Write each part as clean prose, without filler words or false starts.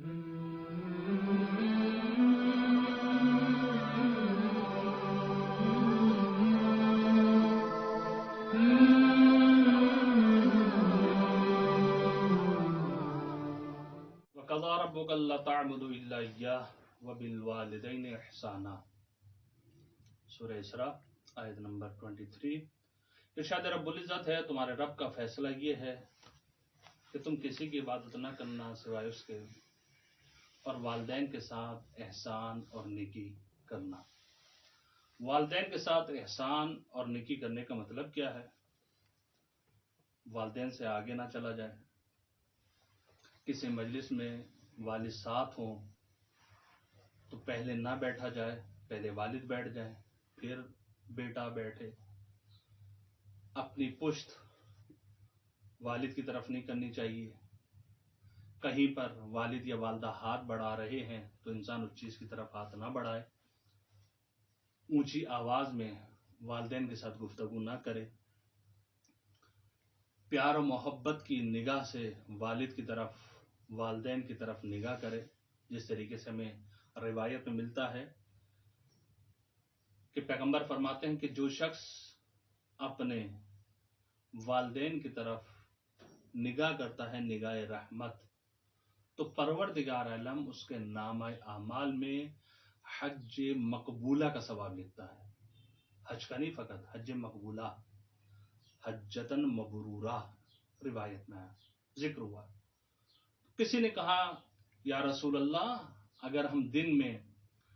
وَقَضَىٰ رَبُّكَ أَلَّا تَعْبُدُوا إِلَّا إِيَّاهُ وَبِالْوَالِدَيْنِ إِحْسَانًا، سورہ اسراء آیت نمبر 23۔ ارشاد رب العزت ہے، تمہارے رب کا فیصلہ یہ ہے کہ تم کسی کی عبادت نہ کرنا سوائے اس کے، اور والدین کے ساتھ احسان اور نیکی کرنا۔ والدین کے ساتھ احسان اور نیکی کرنے کا مطلب کیا ہے؟ والدین سے آگے نہ چلا جائے، کسی مجلس میں والد ساتھ ہوں تو پہلے نہ بیٹھا جائے، پہلے والد بیٹھ جائیں پھر بیٹا بیٹھے۔ اپنی پشت والد کی طرف نہیں کرنی چاہیے۔ کہیں پر والد یا والدہ ہاتھ بڑھا رہے ہیں تو انسان اس چیز کی طرف ہاتھ نہ بڑھائے۔ اونچی آواز میں والدین کے ساتھ گفتگو نہ کرے۔ پیار و محبت کی نگاہ سے والد کی طرف، والدین کی طرف نگاہ کرے، جس طریقے سے ہمیں روایت میں ملتا ہے کہ پیغمبر فرماتے ہیں کہ جو شخص اپنے والدین کی طرف نگاہ کرتا ہے نگاہ رحمت، تو پروردگار عالم اس کے نامہ اعمال میں حج مقبولہ کا ثواب لکھتا ہے۔ حج کا نہیں، فقط حج مقبولہ، حجتن مبرورہ روایت میں ذکر ہوا۔ کسی نے کہا یا رسول اللہ، اگر ہم دن میں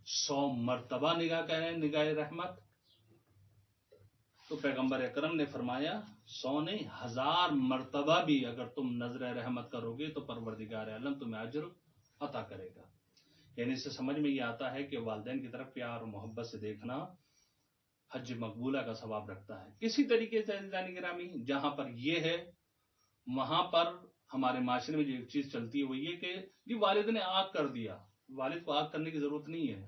100 مرتبہ نگاہ کریں نگاہ رحمت، تو پیغمبر اکرم نے فرمایا 100 نہیں، 1000 مرتبہ بھی اگر تم نظر رحمت کرو گے تو پروردگار عالم تمہیں اجر عطا کرے گا۔ یعنی اس سے سمجھ میں یہ آتا ہے کہ والدین کی طرف پیار اور محبت سے دیکھنا حج مقبولہ کا ثواب رکھتا ہے۔ کسی طریقے سے عزیزان گرامی، جہاں پر یہ ہے وہاں پر ہمارے معاشرے میں جو ایک چیز چلتی ہے وہ یہ کہ جی والد نے آگ کر دیا، والد کو آگ کرنے کی ضرورت نہیں ہے۔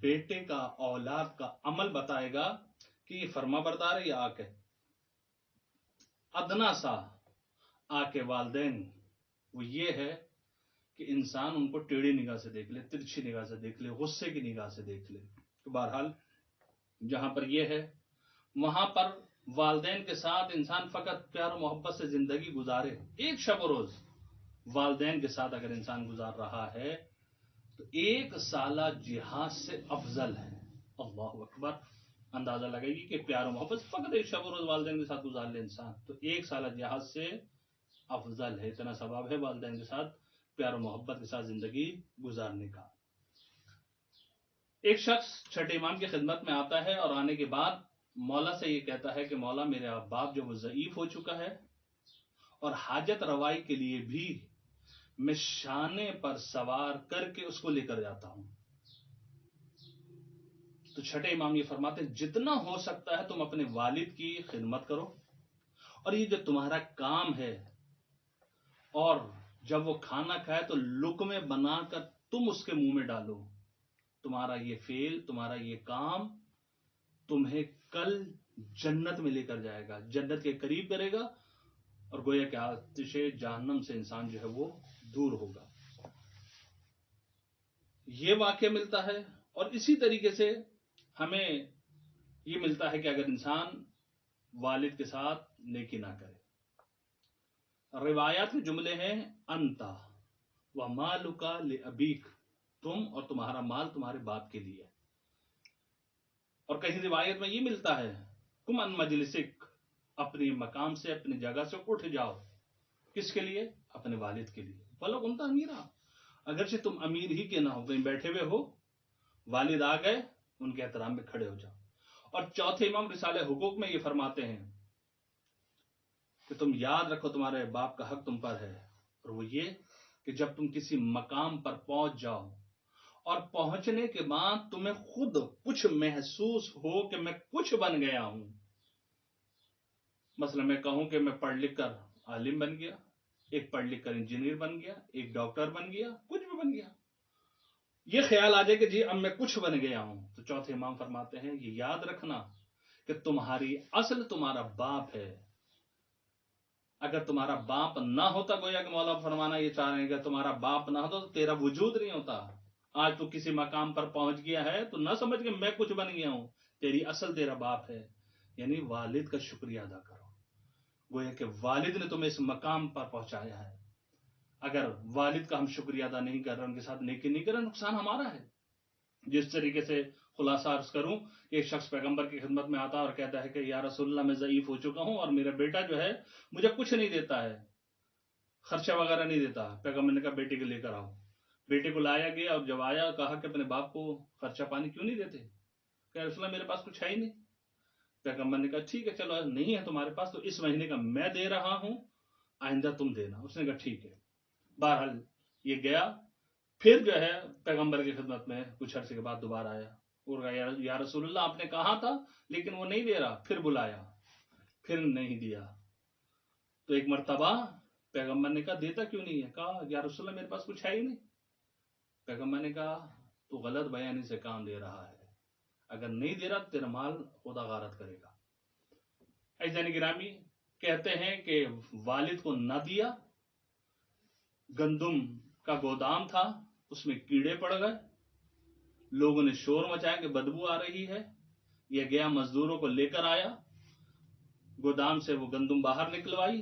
بیٹے کا، اولاد کا عمل بتائے گا کہ یہ فرما بردار ہے یا آگ ہے۔ ادنا سا آگ کے والدین وہ یہ ہے کہ انسان ان کو ٹیڑھی نگاہ سے دیکھ لے، ترچھی نگاہ سے دیکھ لے، غصے کی نگاہ سے دیکھ لے۔ تو بہرحال جہاں پر یہ ہے وہاں پر والدین کے ساتھ انسان فقط پیار و محبت سے زندگی گزارے۔ ایک شب و روز والدین کے ساتھ اگر انسان گزار رہا ہے تو 1 سالہ جہاد سے افضل ہے۔ اللہ اکبر! اندازہ لگائیے کہ پیار و محبت فقط ایک شب و روز والدین کے ساتھ گزار لے انسان تو 1 سالہ جہاد سے افضل ہے۔ اتنا ثواب ہے والدین کے ساتھ پیار و محبت کے ساتھ زندگی گزارنے کا۔ ایک شخص چھٹے امام کی خدمت میں آتا ہے اور آنے کے بعد مولا سے یہ کہتا ہے کہ مولا میرا باپ جو وہ ضعیف ہو چکا ہے اور حاجت روائی کے لیے بھی میں شانے پر سوار کر کے اس کو لے کر جاتا ہوں۔ تو چھٹے امام یہ فرماتے ہیں جتنا ہو سکتا ہے تم اپنے والد کی خدمت کرو، اور یہ جو تمہارا کام ہے، اور جب وہ کھانا کھائے تو لقمے بنا کر تم اس کے منہ میں ڈالو، تمہارا یہ فعل، تمہارا یہ کام تمہیں کل جنت میں لے کر جائے گا، جنت کے قریب کرے گا، اور گویا کہ آتش جہنم سے انسان جو ہے وہ دور ہوگا۔ یہ واقعہ ملتا ہے، اور اسی طریقے سے ہمیں یہ ملتا ہے کہ اگر انسان والد کے ساتھ نیکی نہ کرے۔ روایات میں جملے ہیں انتا ومالک لابیک، تم اور تمہارا مال تمہارے باپ کے لیے۔ اور کہیں روایت میں یہ ملتا ہے کم ان مجلسک، اپنی مقام سے، اپنی جگہ سے اٹھ جاؤ، کس کے لیے؟ اپنے والد کے لیے۔ بولو کنتا امیرا، اگرچہ تم امیر ہی کے نہ ہو، کہیں بیٹھے ہوئے ہو، والد آ گئے ان کے احترام میں کھڑے ہو جاؤ۔ اور چوتھے امام رسالہ حقوق میں یہ فرماتے ہیں کہ تم یاد رکھو تمہارے باپ کا حق تم پر ہے، اور وہ یہ کہ جب تم کسی مقام پر پہنچ جاؤ اور پہنچنے کے بعد تمہیں خود کچھ محسوس ہو کہ میں کچھ بن گیا ہوں، مثلا میں کہوں کہ میں پڑھ لکھ کر عالم بن گیا، ایک پڑھ لکھ کر انجینئر بن گیا، ایک ڈاکٹر بن گیا، کچھ بھی بن گیا، یہ خیال آ جائے کہ جی اب میں کچھ بن گیا ہوں، تو چوتھے امام فرماتے ہیں یہ یاد رکھنا کہ تمہاری اصل تمہارا باپ ہے۔ اگر تمہارا باپ نہ ہوتا، گویا کہ مولا فرمانا یہ چاہ رہے ہیں کہ تمہارا باپ نہ ہوتا تو تیرا وجود نہیں ہوتا. آج تو کسی مقام پر پہنچ گیا ہے تو نہ سمجھ کہ میں کچھ بن گیا ہوں، تیری اصل تیرا باپ ہے. یعنی والد کا شکریہ ادا کرو. گویا کہ والد نے تمہیں اس مقام پر پہنچایا ہے. اگر والد کا ہم شکریہ ادا نہیں کر رہے، ان کے ساتھ نیکی نہیں کر رہے، نقصان ہمارا ہے. جس طریقے سے خلاصہ عرض کروں کہ ایک شخص پیغمبر کی خدمت میں آتا اور کہتا ہے کہ یا رسول اللہ میں ضعیف ہو چکا ہوں اور میرا بیٹا جو ہے مجھے کچھ نہیں دیتا ہے، خرچہ وغیرہ نہیں دیتا. پیغمبر نے کہا بیٹے کو لے کر آؤ. بیٹے کو لایا گیا اور جب آیا کہا کہ اپنے باپ کو خرچہ پانی کیوں نہیں دیتے؟ کہ رسول اللہ میرے پاس کچھ ہے ہی نہیں. پیغمبر نے کہا ٹھیک ہے چلو نہیں ہے تمہارے پاس تو اس مہینے کا میں دے رہا ہوں، آئندہ تم دینا. اس نے کہا ٹھیک ہے. بہرحال یہ گیا، پھر جو ہے پیغمبر کی خدمت میں کچھ عرصے کے بعد دوبارہ آیا اور کہا یا رسول اللہ آپ نے کہا تھا لیکن وہ نہیں دے رہا. پھر بلایا، پھر نہیں دیا. تو ایک مرتبہ پیغمبر نے کہا دیتا کیوں نہیں ہے؟ کہا یا رسول اللہ میرے پاس کچھ ہے ہی نہیں. پیغمبر نے کہا تو غلط بیانی سے کام دے رہا ہے، اگر نہیں دے رہا تیرا مال خدا غارت کرے گا. عزیزان گرامی، کہتے ہیں کہ والد کو نہ دیا، گندم کا گودام تھا اس میں کیڑے پڑ گئے، لوگوں نے شور مچایا کہ بدبو آ رہی ہے. یہ گیا مزدوروں کو لے کر آیا، گودام سے وہ گندم باہر نکلوائی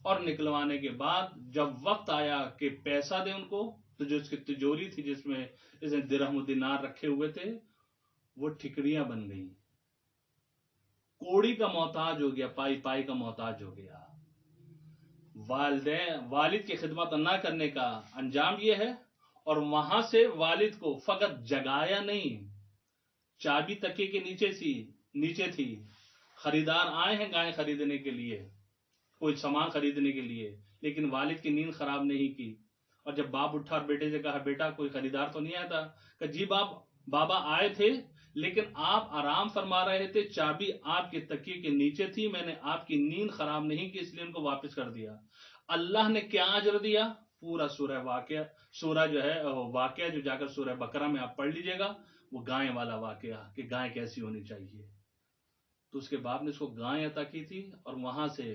اور نکلوانے کے بعد جب وقت آیا کہ پیسہ دے ان کو تو جو اس کی تجوری تھی جس میں اس نے درہم و دینار رکھے ہوئے تھے وہ ٹھکڑیاں بن گئی. کوڑی کا محتاج ہو گیا، پائی پائی کا محتاج ہو گیا. والد کی خدمت نہ کرنے کا انجام یہ ہے. اور وہاں سے والد کو فقط جگایا نہیں، چابی تکیے کے نیچے تھی. خریدار آئے ہیں گائے خریدنے کے لیے، کوئی سامان خریدنے کے لیے، لیکن والد کی نیند خراب نہیں کی. اور جب باپ اٹھا اور بیٹے سے کہا بیٹا کوئی خریدار تو نہیں آیا تھا؟ کہ جی بابا آئے تھے لیکن آپ آرام فرما رہے تھے، چابی آپ کے تکیے کے نیچے تھی، میں نے آپ کی نیند خراب نہیں کی اس لیے ان کو واپس کر دیا. اللہ نے کیا اجر دیا؟ پورا سورہ جو ہے واقعہ جو جا کر سورہ بقرہ میں آپ پڑھ لیجئے گا، وہ گائے والا واقعہ کہ گائے کیسی ہونی چاہیے. تو اس کے باپ نے اس کو گائے عطا کی تھی اور وہاں سے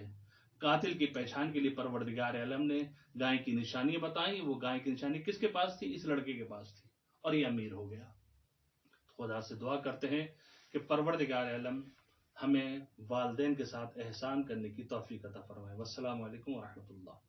قاتل کی پہچان کے لیے پروردگار عالم نے گائے کی نشانی بتائی. وہ گائے کی نشانی کس کے پاس تھی؟ اس لڑکے کے پاس تھی اور یہ امیر ہو گیا. خدا سے دعا کرتے ہیں کہ پروردگار عالم ہمیں والدین کے ساتھ احسان کرنے کی توفیق عطا فرمائے. والسلام علیکم ورحمۃ اللہ.